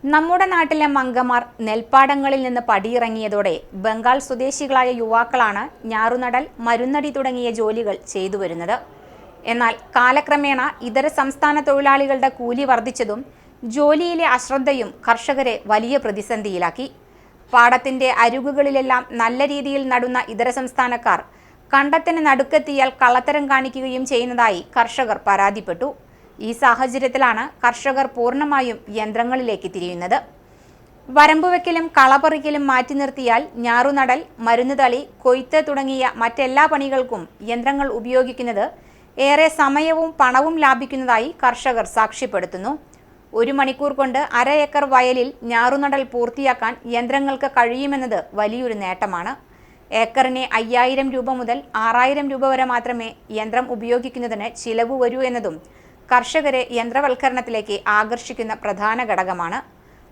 നമ്മുടെ നാട്ടിലെ മങ്കമാർ നെൽപ്പാടങ്ങളിൽ നിന്ന് പടിയിറങ്ങിയതോടെ ബംഗാൾ സ്വദേശികളായ യുവാക്കളാണ് ഞാറുനടൽ, മരുന്നടി തുടങ്ങിയ ജോലികൾ ചെയ്തു വരുന്നത്. എന്നാൽ കാലക്രമേണ ഇതര സംസ്ഥാന തൊഴിലാളികളുടെ കൂലി വർദ്ധിച്ചതും ജോലിയിലെ അശ്രദ്ധയും കർഷകരെ വലിയ പ്രതിസന്ധിയിലാക്കി. പാടത്തിന്റെ അരികുകളിലെല്ലാം നല്ല രീതിയിൽ നടുന്ന ഇതര സംസ്ഥാനക്കാർ കണ്ടത്തിന് നടുക്കെത്തിയാൽ കള്ളത്തരം കാണിക്കുകയും ചെയ്യുന്നതായി കർഷകർ പരാതിപ്പെട്ടു. ഈ സാഹചര്യത്തിലാണ് കർഷകർ പൂർണ്ണമായും യന്ത്രങ്ങളിലേക്ക് തിരിയുന്നത്. വരമ്പുവെക്കലും കളപറിക്കലും മാറ്റി നിർത്തിയാൽ ഞാറുനടൽ, മരുന്നുതളി, കൊയ്ത്ത് തുടങ്ങിയ മറ്റെല്ലാ പണികൾക്കും യന്ത്രങ്ങൾ ഉപയോഗിക്കുന്നത് ഏറെ സമയവും പണവും ലാഭിക്കുന്നതായി കർഷകർ സാക്ഷ്യപ്പെടുത്തുന്നു. 1 മണിക്കൂർ കൊണ്ട് 1/2 ഏക്കർ വയലിൽ ഞാറുനടൽ പൂർത്തിയാക്കാൻ യന്ത്രങ്ങൾക്ക് കഴിയുമെന്നത് വലിയൊരു നേട്ടമാണ്. ഏക്കറിന് 5000 രൂപ മുതൽ 6000 രൂപ വരെ മാത്രമേ യന്ത്രം ഉപയോഗിക്കുന്നതിന് ചിലവ് വരൂ എന്നതും കർഷകരെ യന്ത്രവൽക്കരണത്തിലേക്ക് ആകർഷിക്കുന്ന പ്രധാന ഘടകമാണ്.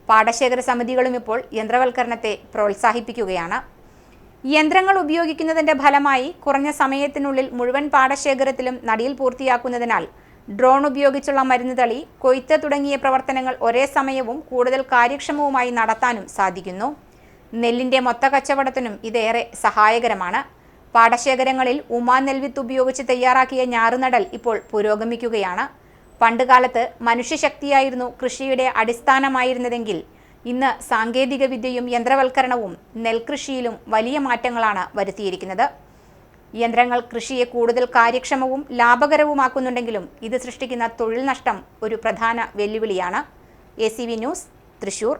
പാടശേഖര സമിതികളും ഇപ്പോൾ യന്ത്രവൽക്കരണത്തെ പ്രോത്സാഹിപ്പിക്കുകയാണ്. യന്ത്രങ്ങൾ ഉപയോഗിക്കുന്നതിന്റെ ഫലമായി കുറഞ്ഞ സമയത്തിനുള്ളിൽ മുഴുവൻ പാടശേഖരത്തിലും നടീൽ പൂർത്തിയാക്കുന്നതിനാൽ ഡ്രോൺ ഉപയോഗിച്ചുള്ള മരുന്നുതളി, കൊയ്ത്ത് തുടങ്ങിയ പ്രവർത്തനങ്ങൾ ഒരേ സമയവും കൂടുതൽ കാര്യക്ഷമവുമായി നടത്താനും സാധിക്കുന്നു. നെല്ലിന്റെ മൊത്ത കച്ചവടത്തിനും ഇതേറെ സഹായകരമാണ്. പാടശേഖരങ്ങളിൽ ഉമാ നെൽവിത്ത് ഉപയോഗിച്ച് തയ്യാറാക്കിയ ഞാറുനടൽ ഇപ്പോൾ പുരോഗമിക്കുകയാണ്. പണ്ടുകാലത്ത് മനുഷ്യശക്തിയായിരുന്നു കൃഷിയുടെ അടിസ്ഥാനമായിരുന്നതെങ്കിൽ ഇന്ന് സാങ്കേതിക വിദ്യയും യന്ത്രവൽക്കരണവും നെൽകൃഷിയിലും വലിയ മാറ്റങ്ങളാണ് വരുത്തിയിരിക്കുന്നത്. യന്ത്രങ്ങൾ കൃഷിയെ കൂടുതൽ കാര്യക്ഷമവും ലാഭകരവുമാക്കുന്നുണ്ടെങ്കിലും ഇത് സൃഷ്ടിക്കുന്ന തൊഴിൽ നഷ്ടം ഒരു പ്രധാന വെല്ലുവിളിയാണ്. ACV news, Thrissur.